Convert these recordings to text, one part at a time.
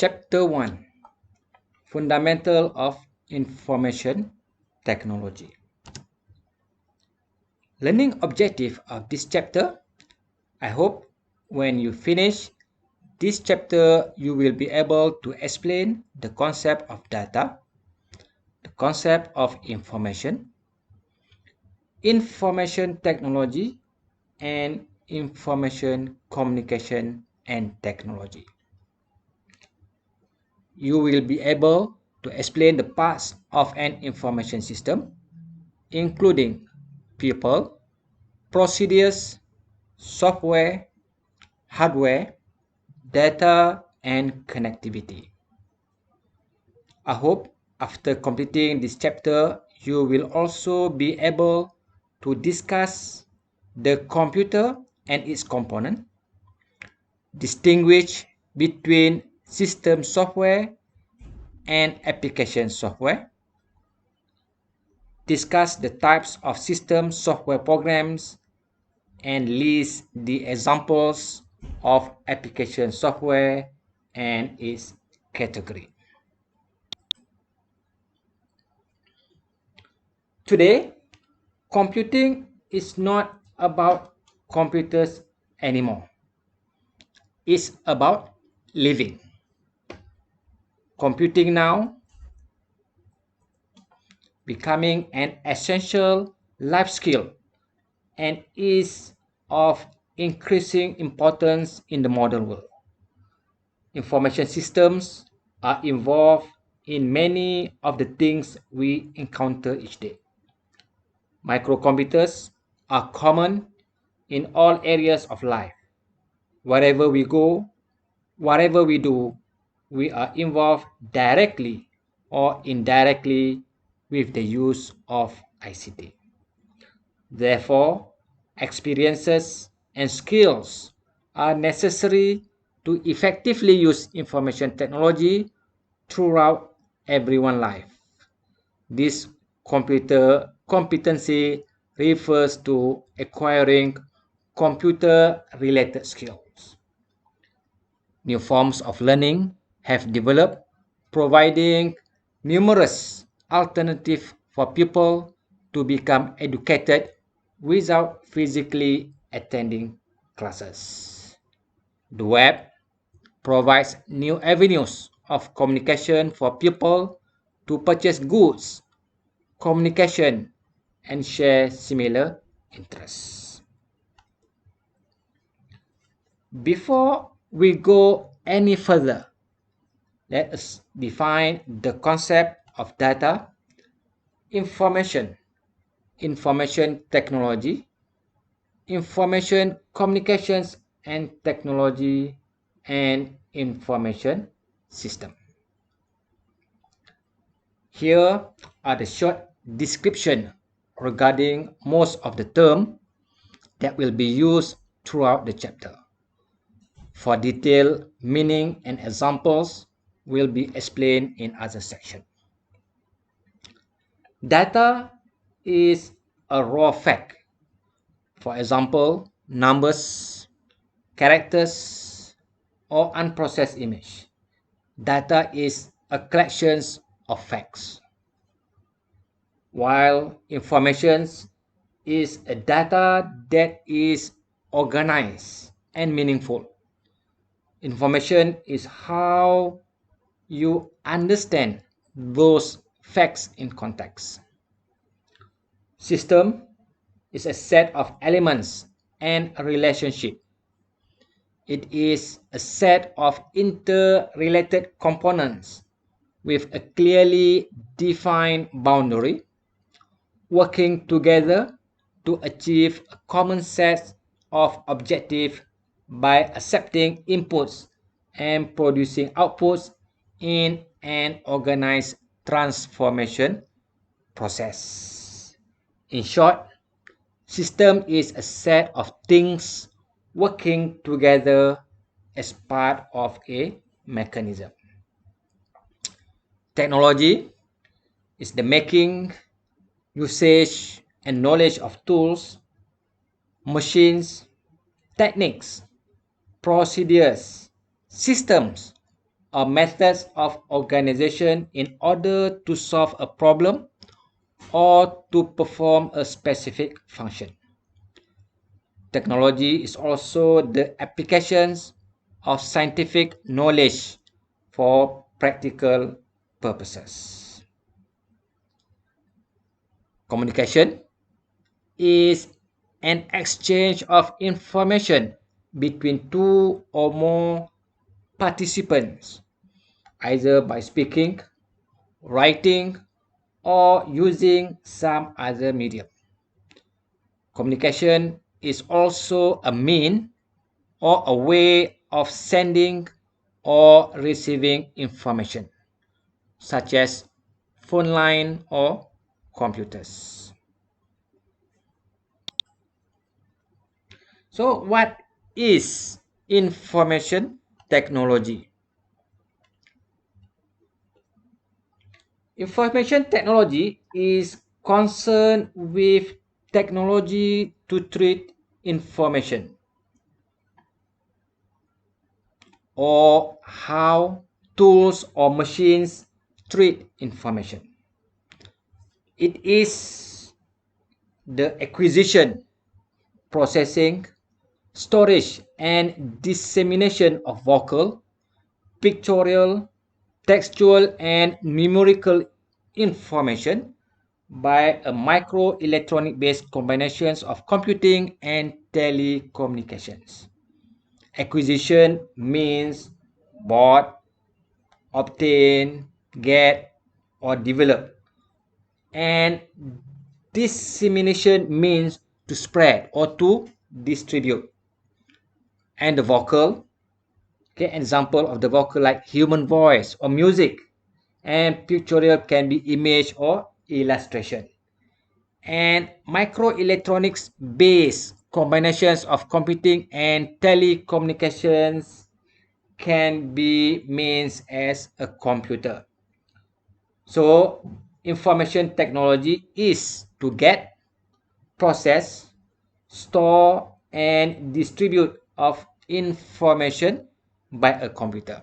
Chapter 1, Fundamental of Information Technology. Learning objective of this chapter. I hope when you finish this chapter, you will be able to explain the concept of data, the concept of information technology, and information communication and technology. You will be able to explain the parts of an information system, including people, procedures, software, hardware, data, and connectivity. I hope after completing this chapter, you will also be able to discuss the computer and its component, distinguish between system software and application software, discuss the types of system software programs, and list the examples of application software and its category. Today, computing is not about computers anymore. It's about living. Computing now becoming an essential life skill and is of increasing importance in the modern world. Information systems are involved in many of the things we encounter each day. Microcomputers are common in all areas of life. Wherever we go, whatever we do, we are involved directly or indirectly with the use of ICT. Therefore, experiences and skills are necessary to effectively use information technology throughout everyone's life. This computer competency refers to acquiring computer-related skills. New forms of learning have developed, providing numerous alternatives for people to become educated without physically attending classes. The web provides new avenues of communication for people to purchase goods, communication, and share similar interests. Before we go any further, let us define the concept of data, information technology, information communications and technology, and information system. Here are the short description regarding most of the term that will be used throughout the chapter. For detailed meaning and examples will be explained in other section. Data is a raw fact. For example, numbers, characters, or unprocessed image. Data is a collection of facts, while information is a data that is organized and meaningful. Information is how you understand those facts in context. System is a set of elements and a relationship. It is a set of interrelated components with a clearly defined boundary, working together to achieve a common set of objectives by accepting inputs and producing outputs in an organized transformation process. In short, system is a set of things working together as part of a mechanism. Technology is the making, usage, and knowledge of tools, machines, techniques, procedures, systems, or methods of organization in order to solve a problem or to perform a specific function. Technology is also the applications of scientific knowledge for practical purposes. Communication is an exchange of information between two or more participants, either by speaking, writing, or using some other medium. Communication is also a mean or a way of sending or receiving information, such as phone line or computers. So, what is information technology? Information technology is concerned with technology to treat information or how tools or machines treat information. It is the acquisition, processing, storage, and dissemination of vocal, pictorial, textual, and numerical information by a microelectronic based combinations of computing and telecommunications. Acquisition means bought, obtain, get, or develop. And dissemination means to spread or to distribute. And the vocal, okay, example of the vocal like human voice or music. And pictorial can be image or illustration. And microelectronics based combinations of computing and telecommunications can be means as a computer. So information technology is to get, process, store, and distribute of information by a computer.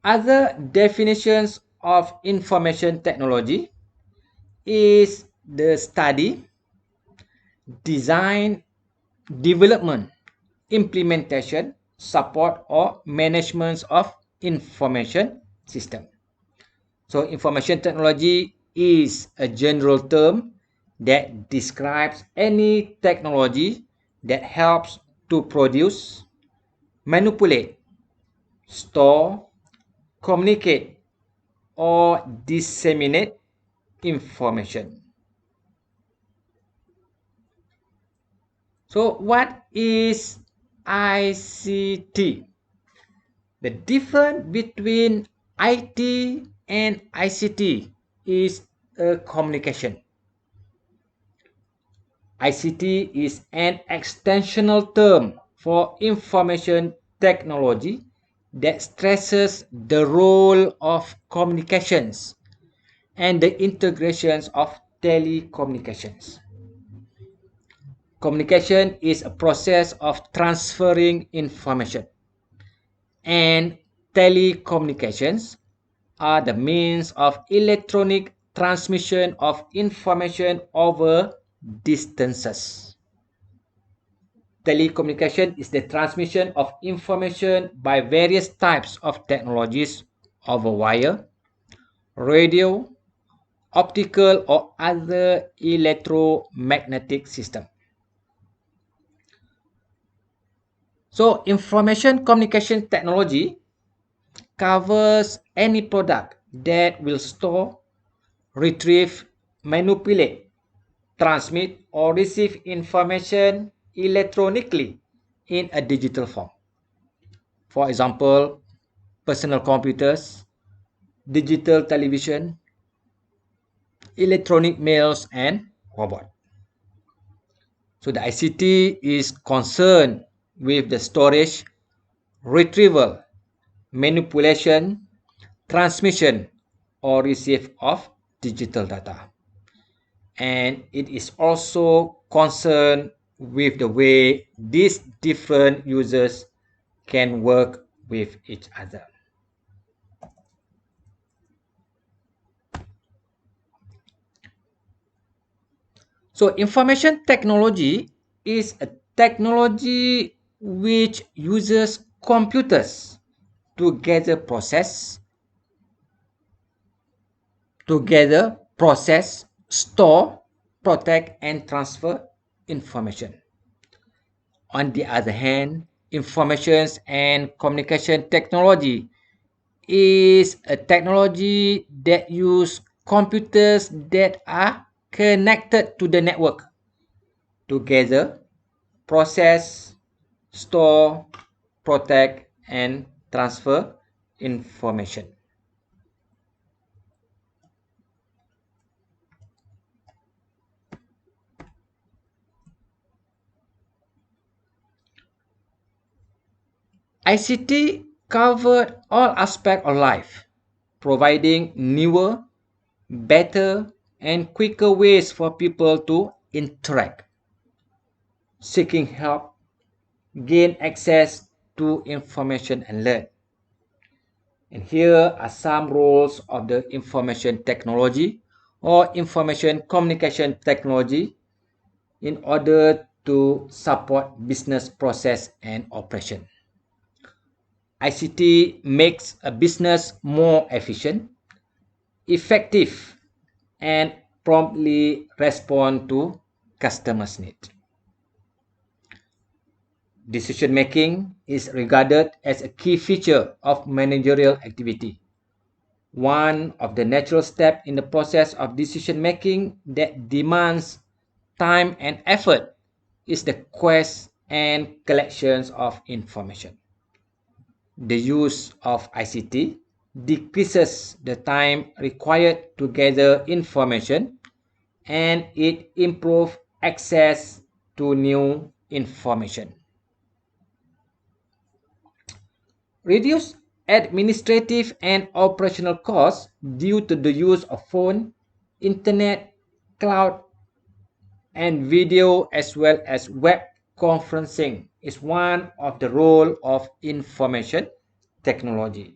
Other definitions of information technology is the study, design, development, implementation, support, or management of information system. So information technology is a general term that describes any technology that helps to produce, manipulate, store, communicate, or disseminate information. So what is ICT? The difference between IT and ICT is a communication. ICT is an extensional term for information technology that stresses the role of communications and the integrations of telecommunications. Communication is a process of transferring information, and telecommunications are the means of electronic transmission of information over distances. Telecommunication is the transmission of information by various types of technologies over wire, radio, optical, or other electromagnetic system. So information communication technology covers any product that will store, retrieve, manipulate, transmit, or receive information electronically in a digital form. For example, personal computers, digital television, electronic mails, and robot. So the ICT is concerned with the storage, retrieval, manipulation, transmission, or receive of digital data. And it is also concerned with the way these different users can work with each other. So information technology is a technology which uses computers to process, store, protect, and transfer information. On the other hand, information and communication technology is a technology that use computers that are connected to the network to gather, process, store, protect, and transfer information. ICT covered all aspects of life, providing newer, better, and quicker ways for people to interact, seeking help, gain access to information, and learn. And here are some roles of the information technology or information communication technology in order to support business process and operation. ICT makes a business more efficient, effective, and promptly respond to customers' needs. Decision making is regarded as a key feature of managerial activity. One of the natural steps in the process of decision making that demands time and effort is the quest and collections of information. The use of ICT decreases the time required to gather information and it improves access to new information. Reduce administrative and operational costs due to the use of phone, internet, cloud, and video as well as web conferencing is one of the role of information technology.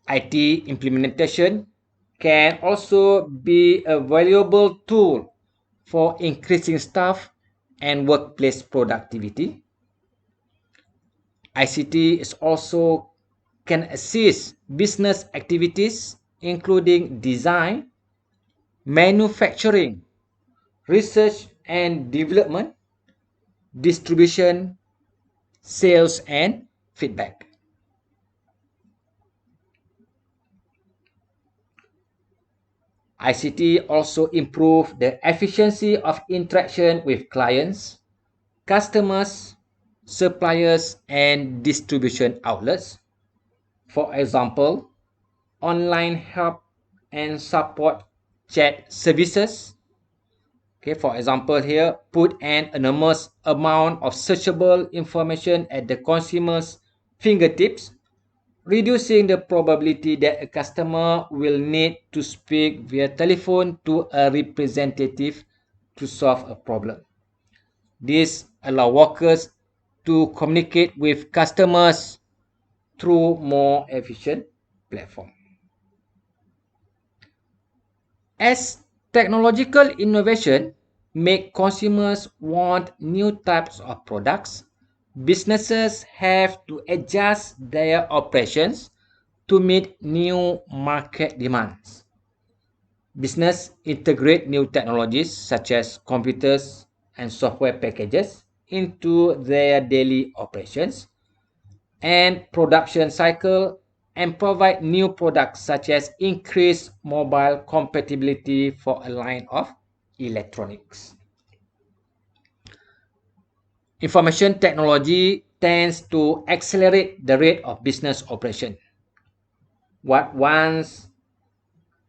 IT implementation can also be a valuable tool for increasing staff and workplace productivity. ICT is also can assist business activities including design, manufacturing, research and development, distribution, sales, and feedback. ICT also improve the efficiency of interaction with clients, customers, suppliers, and distribution outlets. For example, online help and support chat services. Okay, for example here, put an enormous amount of searchable information at the consumer's fingertips, reducing the probability that a customer will need to speak via telephone to a representative to solve a problem. This allows workers to communicate with customers through more efficient platform. As technological innovation make consumers want new types of products, businesses have to adjust their operations to meet new market demands. Business integrate new technologies such as computers and software packages into their daily operations and production cycle and provide new products such as increased mobile compatibility for a line of electronics. Information technology tends to accelerate the rate of business operation. What once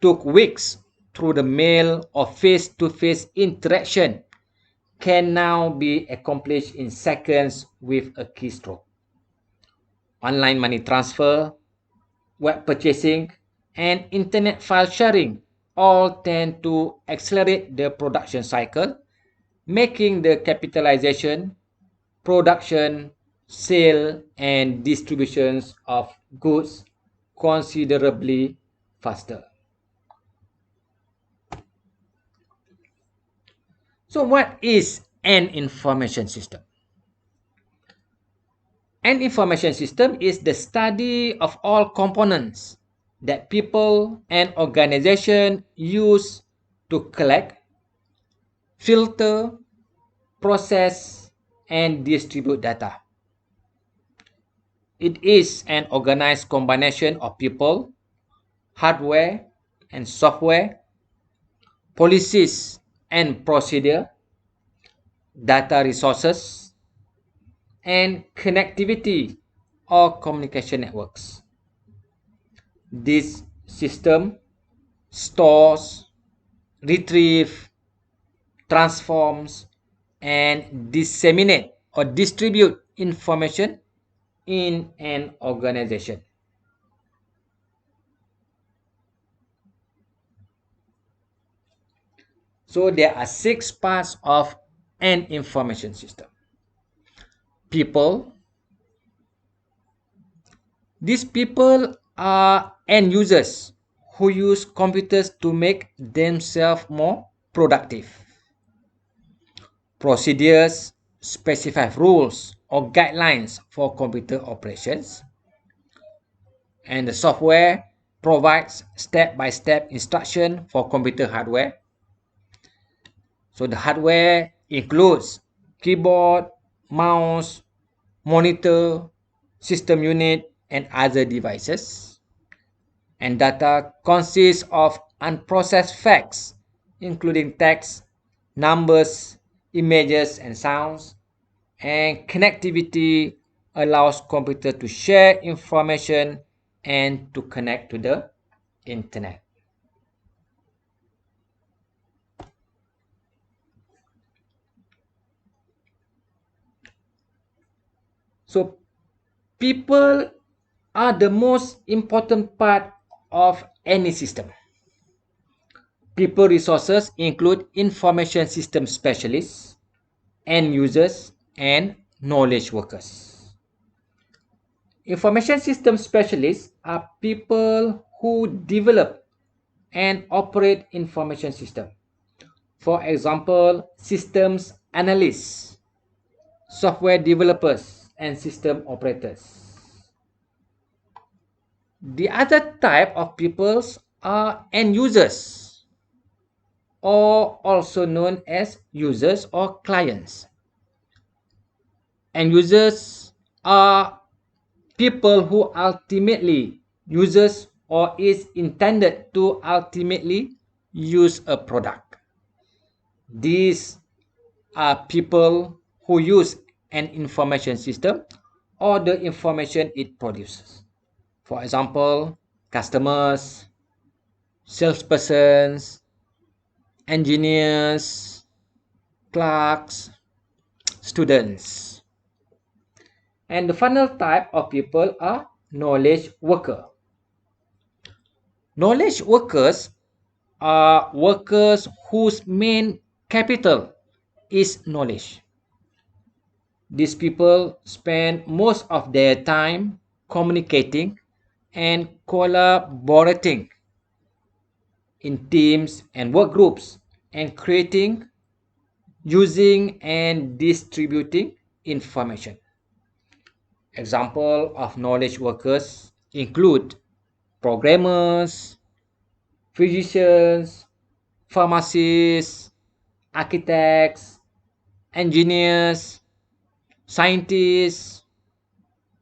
took weeks through the mail or face-to-face interaction can now be accomplished in seconds with a keystroke. Online money transfer, web purchasing, and internet file sharing all tend to accelerate the production cycle, making the capitalization production, sale, and distributions of goods considerably faster. So, what is an information system? An information system is the study of all components that people and organizations use to collect, filter, process, and distribute data. It is an organized combination of people, hardware and software, policies and procedure, data resources, and connectivity or communication networks. This system stores, retrieves, transforms, and disseminate or distribute information in an organization. So there are six parts of an information system. People. These people are end users who use computers to make themselves more productive. Procedures specify rules or guidelines for computer operations. And the software provides step-by-step instruction for computer hardware. So the hardware includes keyboard, mouse, monitor, system unit, and other devices. And data consists of unprocessed facts, including text, numbers, images, and sounds. And connectivity allows computer to share information and to connect to the internet. So people are the most important part of any system. People resources include information system specialists, end users, and knowledge workers. Information system specialists are people who develop and operate information system. For example, systems analysts, software developers, and system operators. The other type of peoples are end users, or also known as users or clients. End users are people who ultimately uses or is intended to ultimately use a product. These are people who use an information system or the information it produces. For example, customers, salespersons, engineers, clerks, students. And the final type of people are knowledge worker. Knowledge workers are workers whose main capital is knowledge. These people spend most of their time communicating and collaborating in teams and work groups and creating, using, and distributing information. Example of knowledge workers include programmers, physicians, pharmacists, architects, engineers, scientists,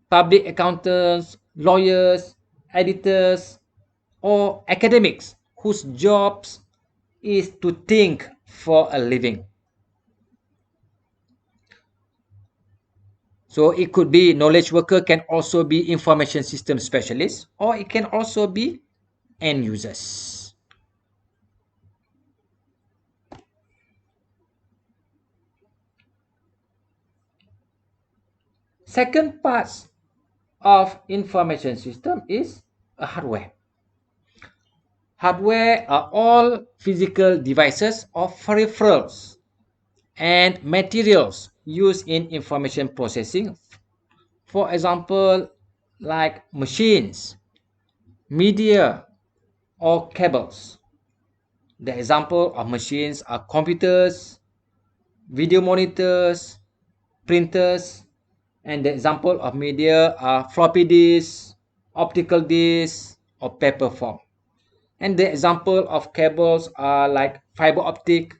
public accountants, lawyers, editors, or academics whose jobs is to think for a living. So it could be knowledge worker, can also be information system specialist, or it can also be end users. Second part of information system is a hardware. Hardware are all physical devices or peripherals and materials used in information processing. For example, like machines, media, or cables. The example of machines are computers, video monitors, printers, and the example of media are floppy disks, optical disks, or paper form. And the example of cables are like fiber optic,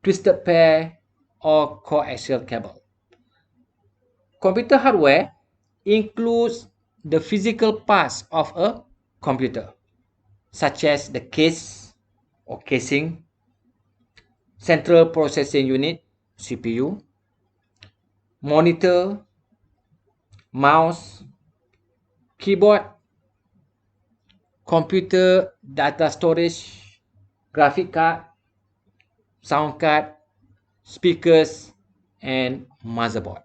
twisted pair, or coaxial cable. Computer hardware includes the physical parts of a computer, such as the case or casing, central processing unit, CPU, monitor, mouse, keyboard, computer data storage, graphic card, sound card, speakers, and motherboard.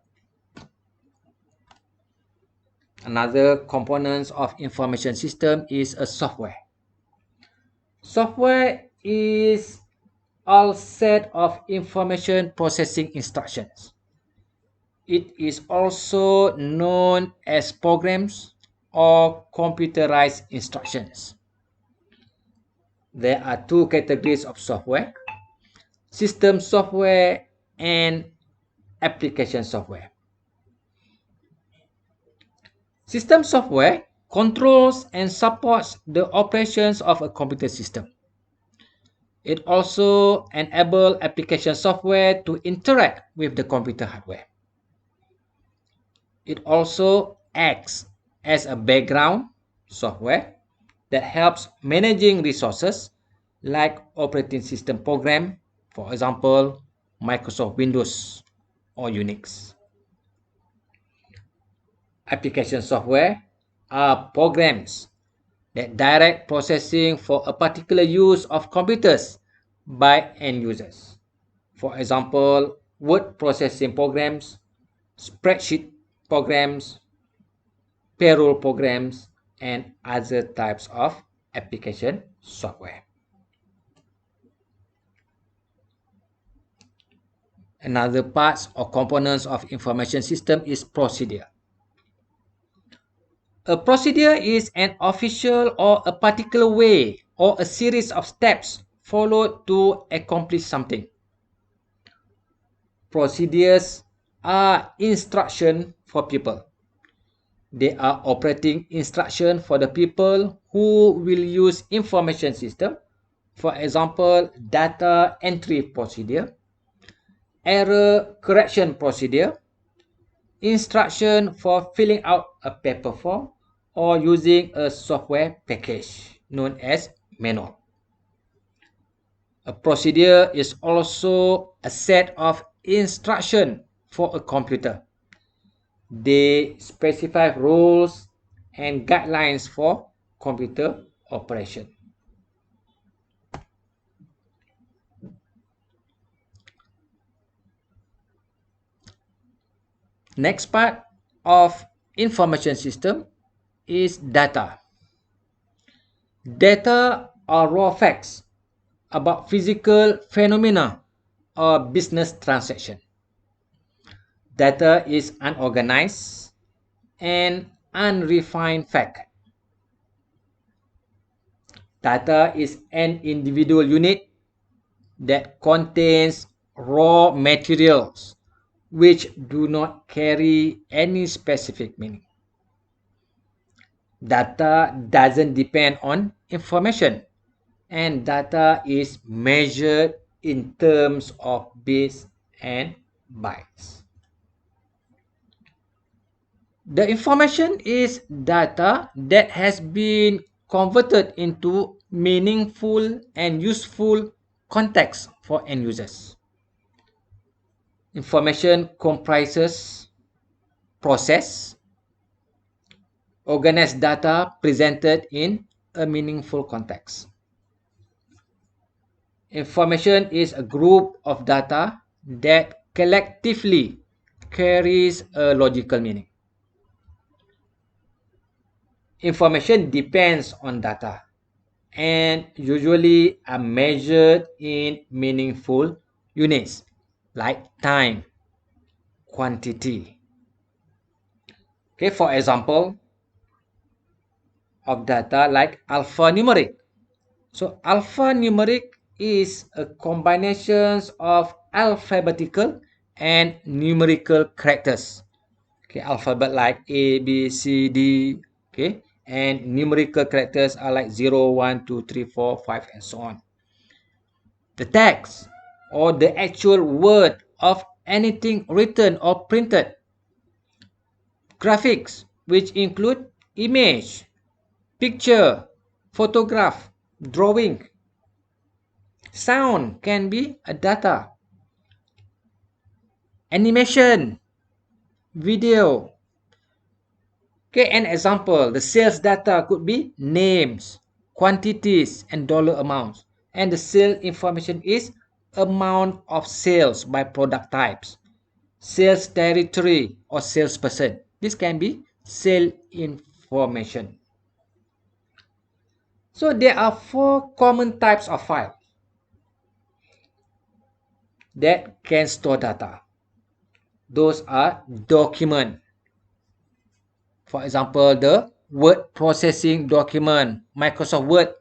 Another component of information system is a software. Software is all set of information processing instructions. It is also known as programs or computerized instructions. There are two categories of software: system software and application software. System software controls and supports the operations of a computer system. It also enables application software to interact with the computer hardware. It also acts as a background software that helps managing resources like operating system program, for example, Microsoft Windows or Unix. Application software are programs that direct processing for a particular use of computers by end users. For example, word processing programs, spreadsheet programs, payroll programs, and other types of application software. Another parts or components of information system is procedure. A procedure is an official or a particular way or a series of steps followed to accomplish something. Procedures are instruction for people. They are operating instruction for the people who will use information system. For example, data entry procedure, error correction procedure, instruction for filling out a paper form, or using a software package known as manual. A procedure is also a set of instruction for a computer. They specify rules and guidelines for computer operation. Next part of information system is data. Data are raw facts about physical phenomena or business transaction. Data is unorganized and unrefined fact. Data is an individual unit that contains raw materials which do not carry any specific meaning. Data doesn't depend on information, and data is measured in terms of bits and bytes. The information is data that has been converted into meaningful and useful context for end users. Information comprises process, organized data presented in a meaningful context. Information is a group of data that collectively carries a logical meaning. Information depends on data and usually are measured in meaningful units like time, quantity. Okay, for example of data like alphanumeric. So alphanumeric is a combination of alphabetical and numerical characters. Okay, alphabet like A, B, C, D. Okay, and numerical characters are like 0, 1, 2, 3, 4, 5, and so on. The text or the actual word of anything written or printed. Graphics, which include image, picture, photograph, drawing. Sound can be a data. Animation, video. Okay, an example, the sales data could be names, quantities, and dollar amounts. And the sale information is amount of sales by product types, sales territory, or salesperson. This can be sale information. So there are four common types of file that can store data. Those are document. For example, the word processing document, Microsoft Word,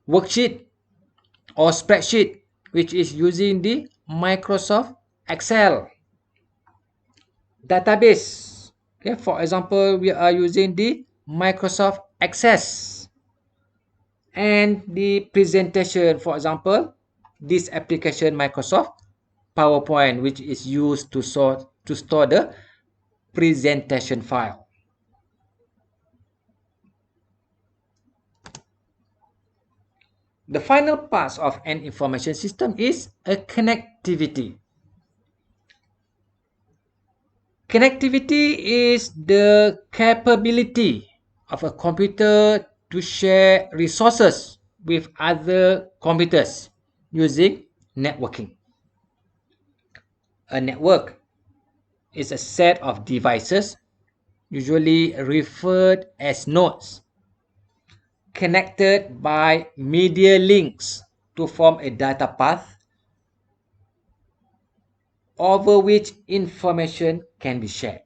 worksheet or spreadsheet, which is using the Microsoft Excel. Database. Okay, for example, we are using the Microsoft Access. And the presentation, for example, this application Microsoft PowerPoint, which is used to store the presentation file. The final part of an information system is a connectivity. Connectivity is the capability of a computer to share resources with other computers using networking. A network is a set of devices, usually referred as nodes, connected by media links to form a data path over which information can be shared.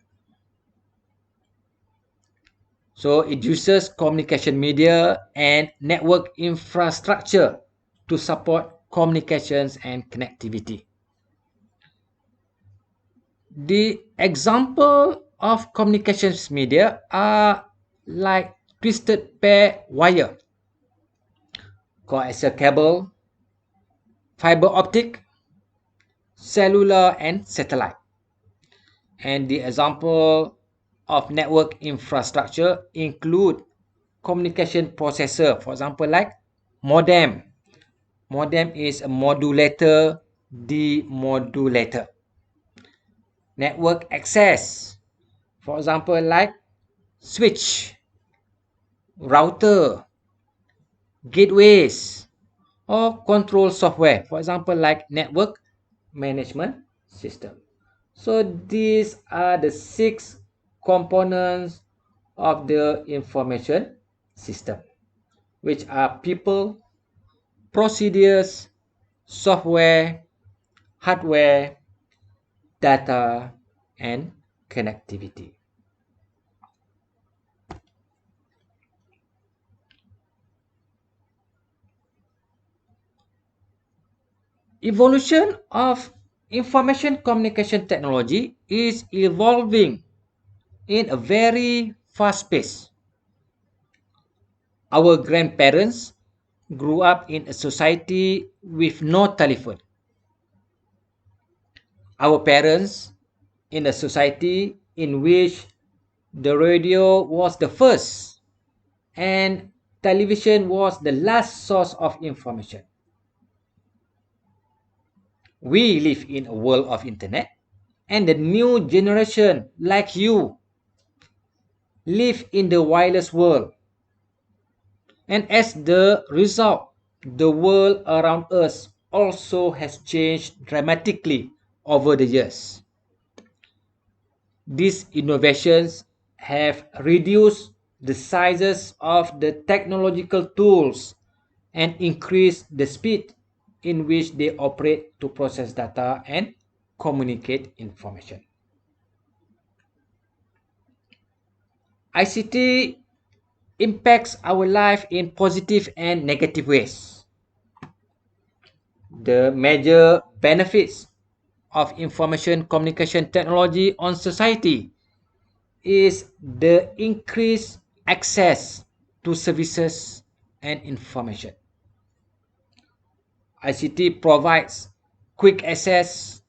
So it uses communication media and network infrastructure to support communications and connectivity. The example of communications media are like twisted pair wire, coaxial cable, fiber optic, cellular, and satellite. And the example of network infrastructure include communication processor, for example like modem. Modem is a modulator, demodulator. Network access, for example like switch, router, gateways, or control software, for example like network management system. So these are the 6 components of the information system, which are people, procedures, software, hardware, data, and connectivity. Evolution of information communication technology is evolving in a very fast pace. Our grandparents grew up in a society with no telephone. Our parents in a society in which the radio was the first and television was the last source of information. We live in a world of internet, and the new generation like you live in the wireless world. And as the result, the world around us also has changed dramatically over the years. These innovations have reduced the sizes of the technological tools and increased the speed in which they operate to process data and communicate information. ICT impacts our life in positive and negative ways. The major benefits of information communication technology on society is the increased access to services and information. ICT provides quick access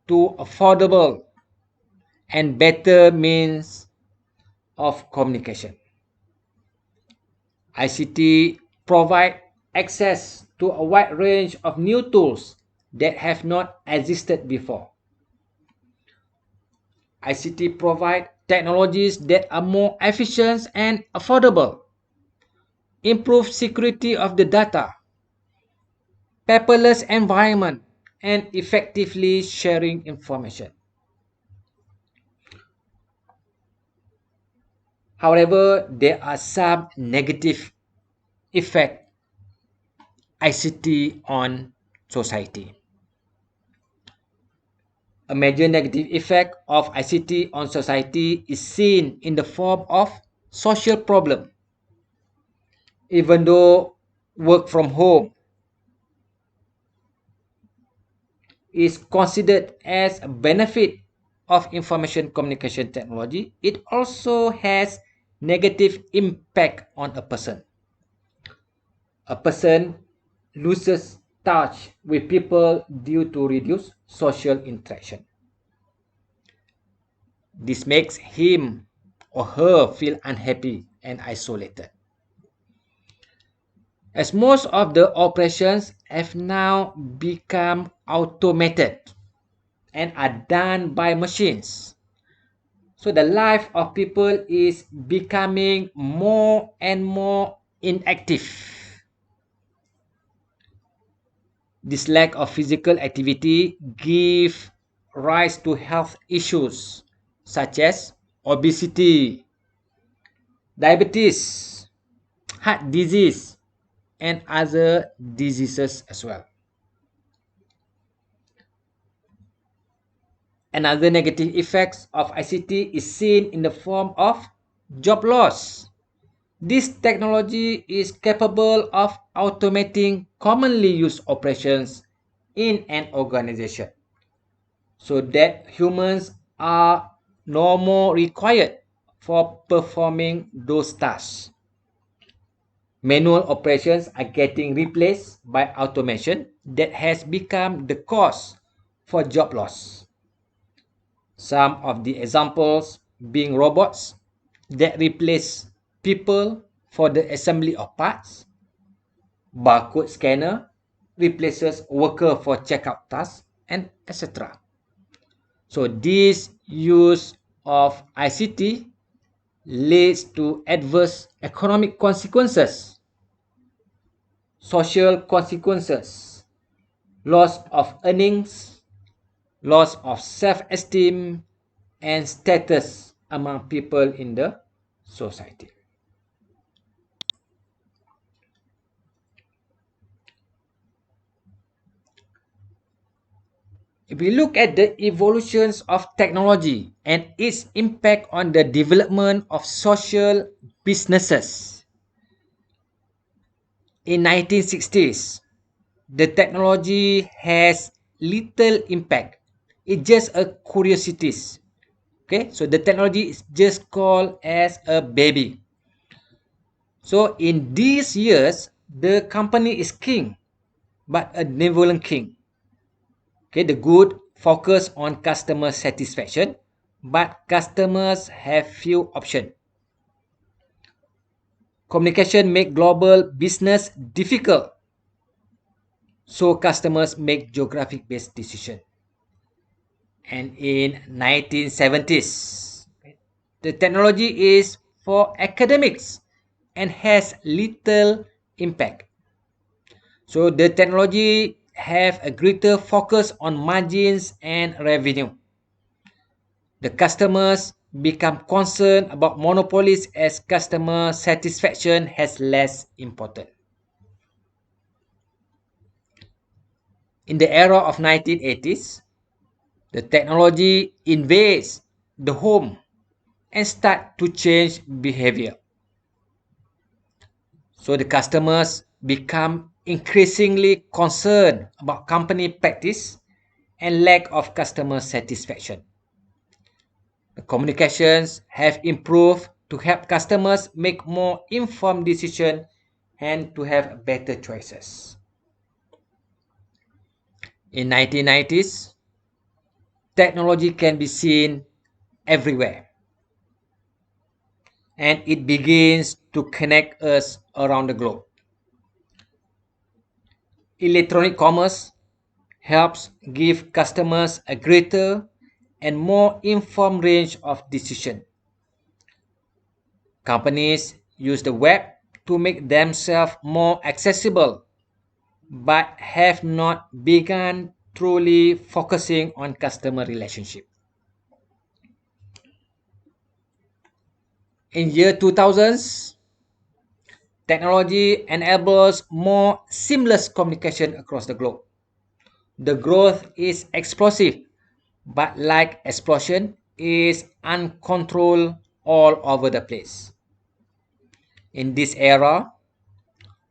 to affordable and better means of communication. ICT provide access to a wide range of new tools that have not existed before. ICT provide technologies that are more efficient and affordable, improve security of the data, paperless environment, and effectively sharing information. However, there are some negative effect ICT on society. A major negative effect of ICT on society is seen in the form of social problem. Even though work from home is considered as a benefit of information communication technology, it also has negative impact on a person. A person loses touch with people due to reduced social interaction. This makes him or her feel unhappy and isolated. As most of the operations have now become automated and are done by machines, so the life of people is becoming more and more inactive. This lack of physical activity gives rise to health issues such as obesity, diabetes, heart disease, and other diseases as well. Another negative effects of ICT is seen in the form of job loss. This technology is capable of automating commonly used operations in an organization so that humans are no more required for performing those tasks. Manual operations are getting replaced by automation that has become the cause for job loss. Some of the examples being robots that replace people for the assembly of parts, barcode scanner replaces worker for checkout tasks, and etc. So this use of ICT leads to adverse economic consequences, social consequences, loss of earnings, loss of self-esteem, and status among people in the society. If we look at the evolutions of technology and its impact on the development of social businesses, in 1960s, the technology has little impact. It's just a curiosity. Okay, so the technology is just called as a baby. So in these years, the company is king, but a benevolent king. Okay, the good focus on customer satisfaction, but customers have few options. Communication make global business difficult, so customers make geographic based decision. And in 1970s, the technology is for academics and has little impact. So the technology have a greater focus on margins and revenue. The customers become concerned about monopolies as customer satisfaction has less important. In the era of 1980s, The technology invades the home and start to change behavior. So the customers become increasingly concerned about company practice and lack of customer satisfaction. The communications have improved to help customers make more informed decisions and to have better choices. In 1990s, technology can be seen everywhere and it begins to connect us around the globe. Electronic commerce helps give customers a greater and more informed range of decision. Companies use the web to make themselves more accessible but have not begun truly focusing on customer relationship. In year 2000s, technology enables more seamless communication across the globe. The growth is explosive, but like explosion is uncontrolled all over the place. In this era,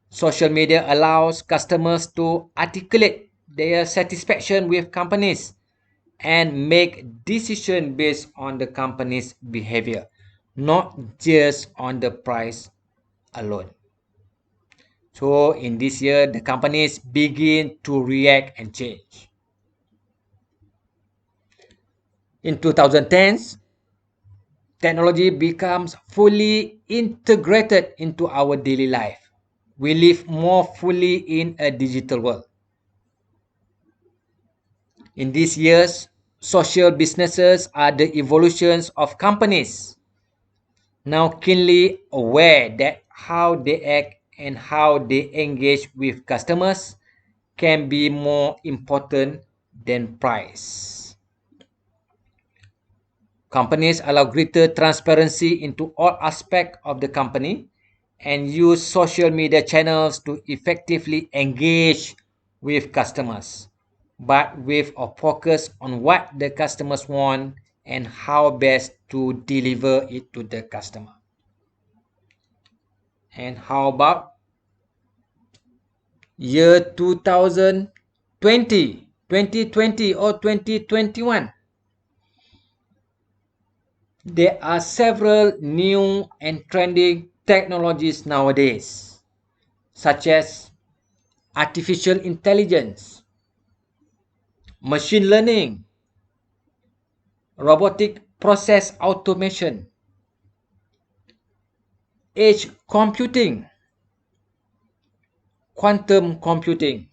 social media allows customers to articulate their satisfaction with companies and make decisions based on the company's behavior, not just on the price alone. So in this year, the companies begin to react and change. In 2010s, technology becomes fully integrated into our daily life. We live more fully in a digital world. In these years, social businesses are the evolutions of companies, now keenly aware that how they act and how they engage with customers can be more important than price. Companies allow greater transparency into all aspects of the company and use social media channels to effectively engage with customers, but with a focus on what the customers want and how best to deliver it to the customer. And how about year 2020, 2020 or 2021? There are several new and trending technologies nowadays, such as artificial intelligence, machine learning, robotic process automation, edge computing, quantum computing,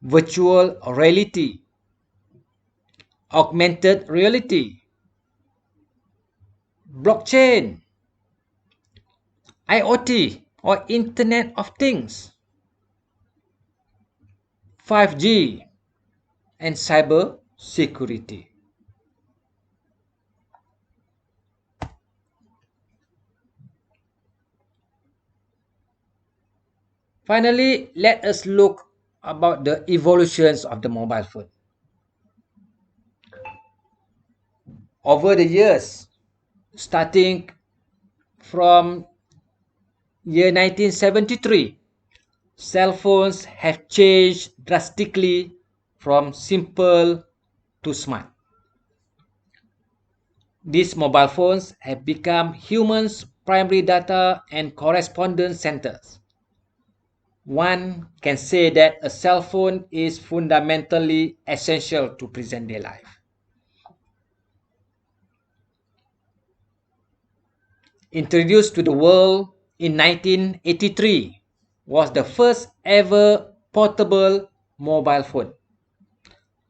virtual reality, augmented reality, blockchain, IoT or Internet of Things, 5G, and cyber security. Finally, let us look about the evolutions of the mobile phone. Over the years, starting from year 1973, cell phones have changed drastically from simple to smart. These mobile phones have become humans' primary data and correspondence centers. One can say that a cell phone is fundamentally essential to present day life. Introduced to the world in 1983, was the first ever portable mobile phone,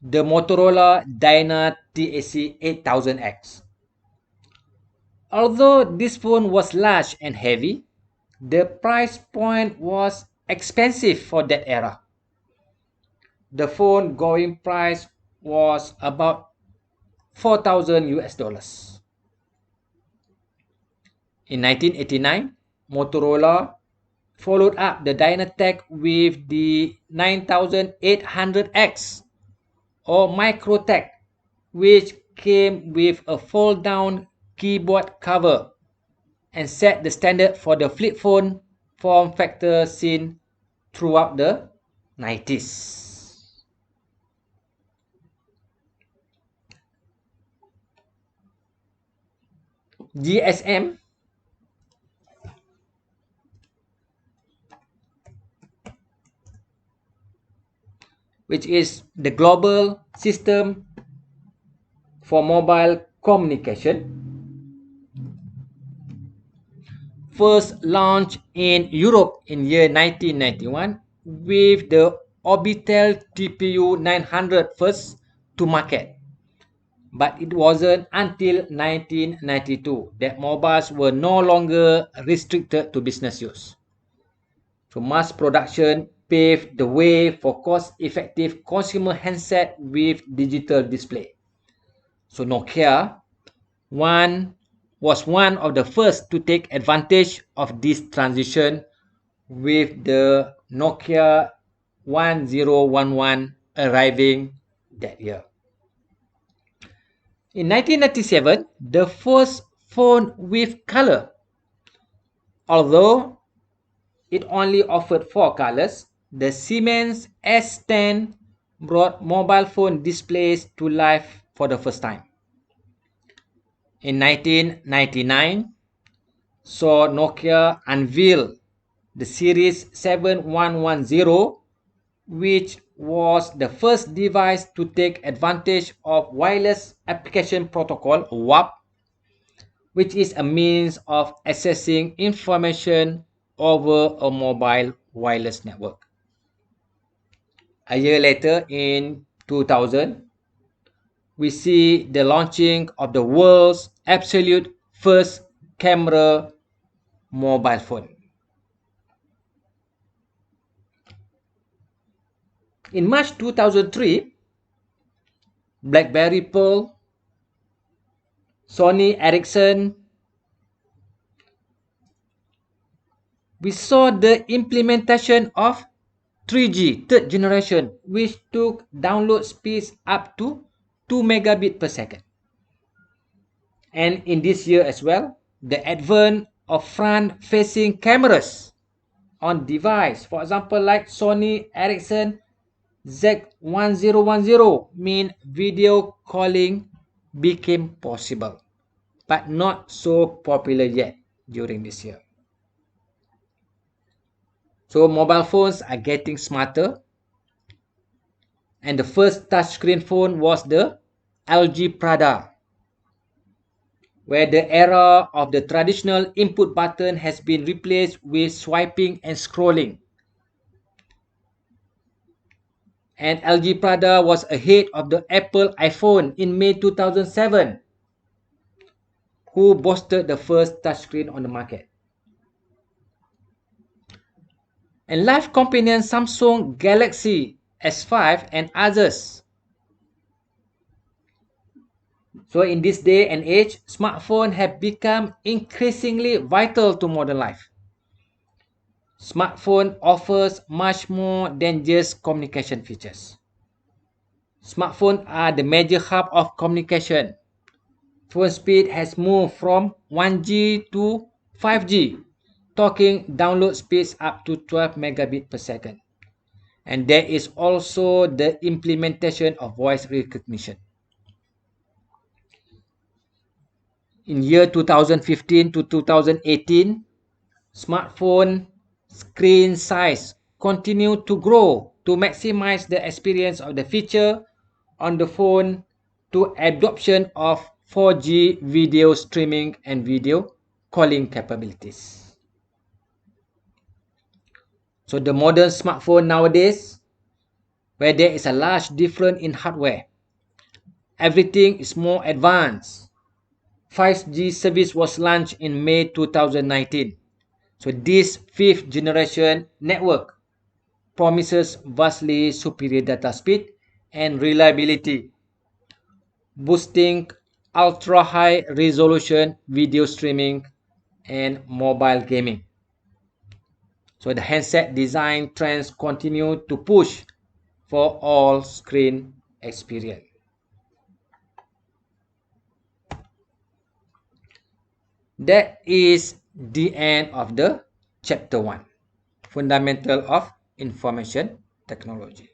the Motorola Dyna TAC 8000X. Although this phone was large and heavy, the price point was expensive for that era. The phone going price was about 4,000 US dollars. In 1989, Motorola followed up the Dynatec with the 9800X, or Microtech, which came with a fold-down keyboard cover and set the standard for the flip phone form factor seen throughout the 90s. GSM, which is the global system for mobile communication, first launched in Europe in year 1991 with the Orbitel TPU 900 first to market. But it wasn't until 1992 that mobiles were no longer restricted to business use. So mass production paved the way for cost-effective consumer handset with digital display. So Nokia was one of the first to take advantage of this transition with the Nokia 1011 arriving that year. In 1997, the first phone with color, although it only offered 4 colors, the Siemens S10 brought mobile phone displays to life for the first time. In 1999, saw Nokia unveil the Series 7110, which was the first device to take advantage of Wireless Application Protocol, WAP, which is a means of accessing information over a mobile wireless network. A year later, in 2000, we see the launching of the world's absolute first camera mobile phone. In March 2003, BlackBerry Pearl, Sony Ericsson, we saw the implementation of 3G, third generation, which took download speeds up to 2 megabit per second. And in this year as well, the advent of front-facing cameras on device, for example, like Sony Ericsson Z1010, mean video calling became possible, but not so popular yet during this year. So mobile phones are getting smarter, and the first touchscreen phone was the LG Prada, where the era of the traditional input button has been replaced with swiping and scrolling. And LG Prada was ahead of the Apple iPhone in May 2007, who boasted the first touchscreen on the market. And life companion Samsung Galaxy S5 and others. So in this day and age, smartphones have become increasingly vital to modern life. Smartphone offers much more than just communication features. Smartphones are the major hub of communication. Phone speed has moved from 1G to 5G, talking download speeds up to 12 megabit per second. And there is also the implementation of voice recognition. In year 2015 to 2018, smartphone screen size continued to grow to maximize the experience of the feature on the phone to adoption of 4G video streaming and video calling capabilities. So the modern smartphone nowadays, where there is a large difference in hardware, everything is more advanced. 5G service was launched in May 2019. So this fifth generation network promises vastly superior data speed and reliability, boosting ultra-high resolution video streaming and mobile gaming. So the handset design trends continue to push for all screen experience. That is the end of the chapter 1, Fundamental of Information Technology.